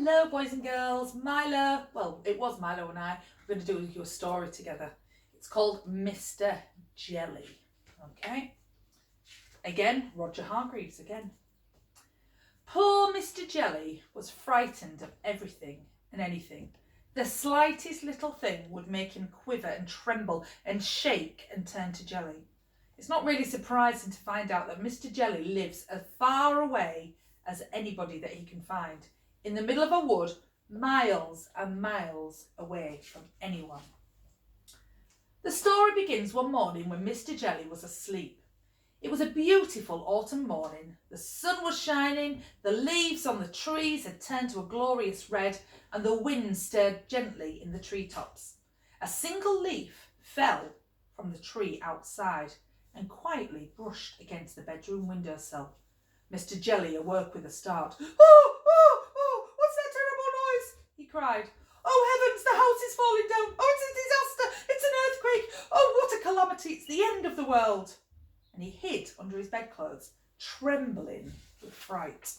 Hello, boys and girls. Milo, well, it was Milo and I. We're going to do your story together. It's called Mr. Jelly. Okay? Again, Roger Hargreaves again. Poor Mr. Jelly was frightened of everything and anything. The slightest little thing would make him quiver and tremble and shake and turn to jelly. It's not really surprising to find out that Mr. Jelly lives as far away as anybody that he can find, in the middle of a wood, miles and miles away from anyone. The story begins one morning when Mr. Jelly was asleep. It was a beautiful autumn morning. The sun was shining, the leaves on the trees had turned to a glorious red, and the wind stirred gently in the treetops. A single leaf fell from the tree outside and quietly brushed against the bedroom windowsill. Mr. Jelly awoke with a start. Oh, what's that terrible noise? He cried. Oh heavens, the house is falling down. Oh, it's a disaster. It's an earthquake. Oh, what a calamity. It's the end of the world. And he hid under his bedclothes, trembling with fright.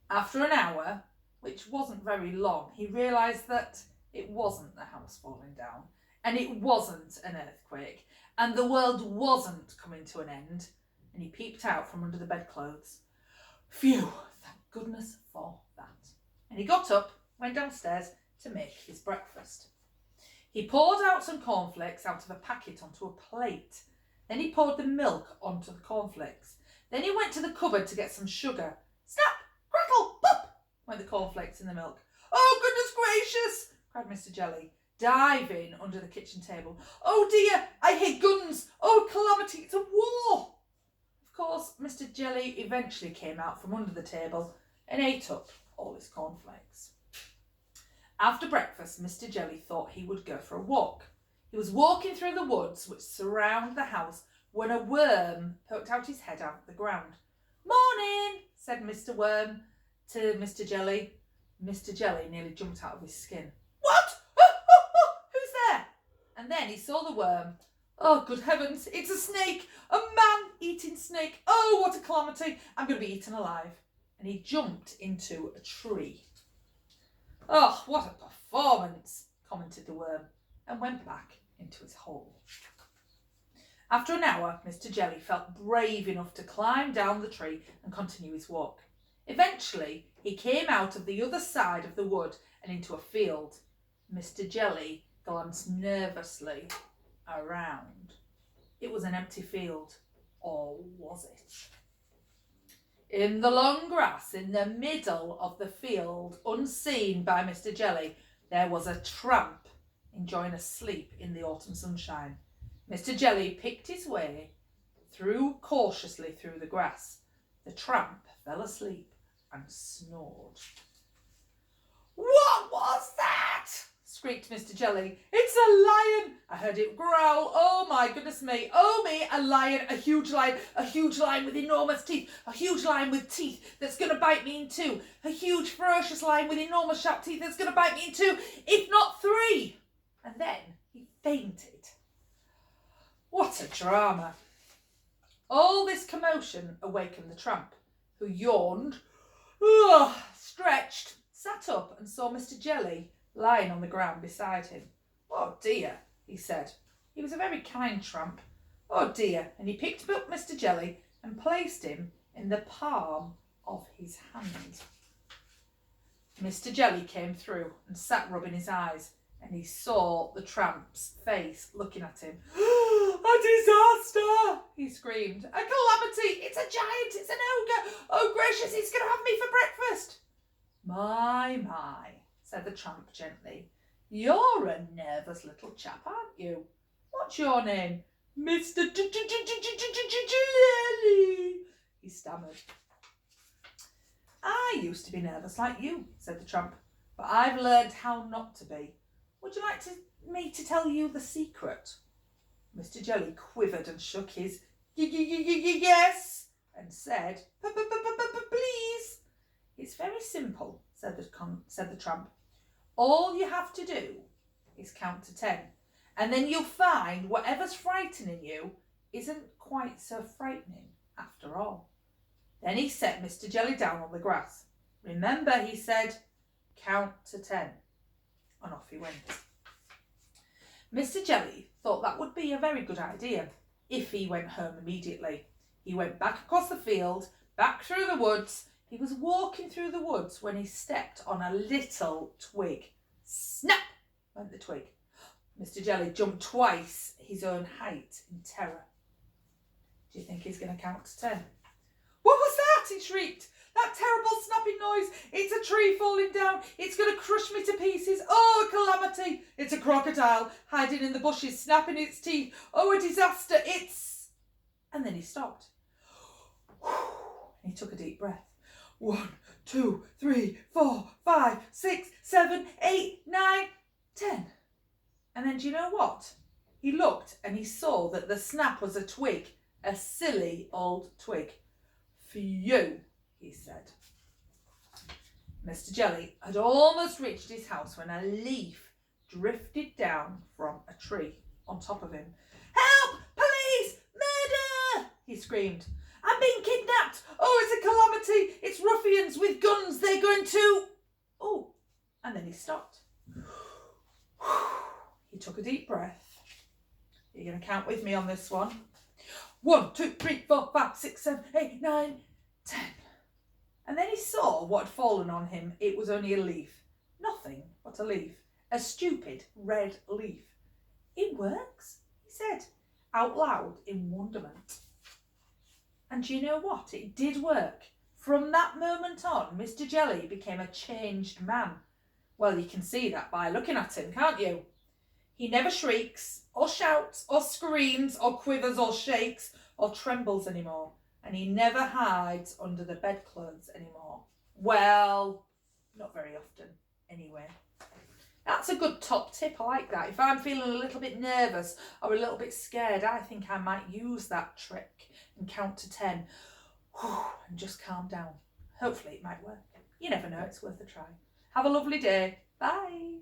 After an hour, which wasn't very long, he realised that it wasn't the house falling down, and it wasn't an earthquake, and the world wasn't coming to an end, and he peeped out from under the bedclothes. Phew, thank goodness for that. And he got up, went downstairs to make his breakfast. He poured out some cornflakes out of a packet onto a plate. Then he poured the milk onto the cornflakes. Then he went to the cupboard to get some sugar. Snap, crackle, pop, went the cornflakes in the milk. Oh, goodness gracious, cried Mr. Jelly, diving under the kitchen table. Oh dear, I hate guns. Oh, calamity, it's a war. Of course, Mr. Jelly eventually came out from under the table and ate up all his cornflakes. After breakfast, Mr. Jelly thought he would go for a walk. He was walking through the woods which surround the house when a worm poked out his head out of the ground. Morning, said Mr. Worm to Mr. Jelly. Mr. Jelly nearly jumped out of his skin. What? Who's there? And then he saw the worm. Oh, good heavens, it's a snake, a man-eating snake. Oh, what a calamity. I'm going to be eaten alive. And he jumped into a tree. Oh, what a performance, commented the worm, and went back into his hole. After an hour, Mr. Jelly felt brave enough to climb down the tree and continue his walk. Eventually, he came out of the other side of the wood and into a field. Mr. Jelly glanced nervously around. It was an empty field, or was it? In the long grass in the middle of the field, unseen by Mr. Jelly, there was a tramp enjoying a sleep in the autumn sunshine. Mr. Jelly picked his way cautiously through the grass. The tramp fell asleep and snored. What was that? Screeched Mr. Jelly. It's a lion. I heard it growl. Oh my goodness me. Oh me, a lion, a huge lion with enormous teeth, a huge lion with teeth that's going to bite me in two, a huge ferocious lion with enormous sharp teeth that's going to bite me in two, if not three. And then he fainted. What a drama. All this commotion awakened the tramp, who yawned, stretched, sat up and saw Mr. Jelly lying on the ground beside him. Oh dear, he said. He was a very kind tramp. Oh dear. And he picked up Mr. Jelly and placed him in the palm of his hand. Mr. Jelly came through and sat rubbing his eyes, and he saw the tramp's face looking at him. A disaster, he screamed. A calamity. It's a giant. It's an ogre. Oh, gracious, he's going to have me for breakfast. My, said the tramp gently. You're a nervous little chap, aren't you? What's your name? Mr. Jelly, he stammered. I used to be nervous like you, said the tramp, but I've learned how not to be. Would you like me to tell you the secret? Mr. Jelly quivered and shook his yes and said, please. It's very simple, said the tramp. All you have to do is count to 10, and then you'll find whatever's frightening you isn't quite so frightening after all. Then he set Mr. Jelly down on the grass. Remember, he said, count to 10. And off he went. Mr. Jelly thought that would be a very good idea if he went home immediately. He went back across the field, back through the woods. He was walking through the woods when he stepped on a little twig. Snap went the twig. Mr. Jelly jumped twice his own height in terror. Do you think he's going to count to 10? What was that? He shrieked. That terrible snapping noise. It's a tree falling down. It's going to crush me to pieces. Oh, a calamity. It's a crocodile hiding in the bushes, snapping its teeth. Oh, a disaster. It's... And then he stopped. He took a deep breath. 1, 2, 3, 4, 5, 6, 7, 8, 9, 10. And then do you know what? He looked and he saw that the snap was a twig, a silly old twig. Phew, he said. Mr. Jelly had almost reached his house when a leaf drifted down from a tree on top of him. Help! Police! Murder! He screamed. I'm being kidnapped! Oh, it's a calamity! It's ruffians with guns! They're going to... Oh, and then he stopped. He took a deep breath. You're going to count with me on this one. 1, 2, 3, 4, 5, 6, 7, 8, 9, 10. And then he saw what had fallen on him. It was only a leaf. Nothing but a leaf. A stupid red leaf. It works, he said, out loud in wonderment. And do you know what? It did work. From that moment on, Mr. Jelly became a changed man. Well, you can see that by looking at him, can't you? He never shrieks, or shouts, or screams, or quivers, or shakes, or trembles anymore. And he never hides under the bedclothes anymore. Well, not very often, anyway. That's a good top tip. I like that. If I'm feeling a little bit nervous or a little bit scared, I think I might use that trick and count to 10 and just calm down. Hopefully it might work. You never know, it's worth a try. Have a lovely day. Bye.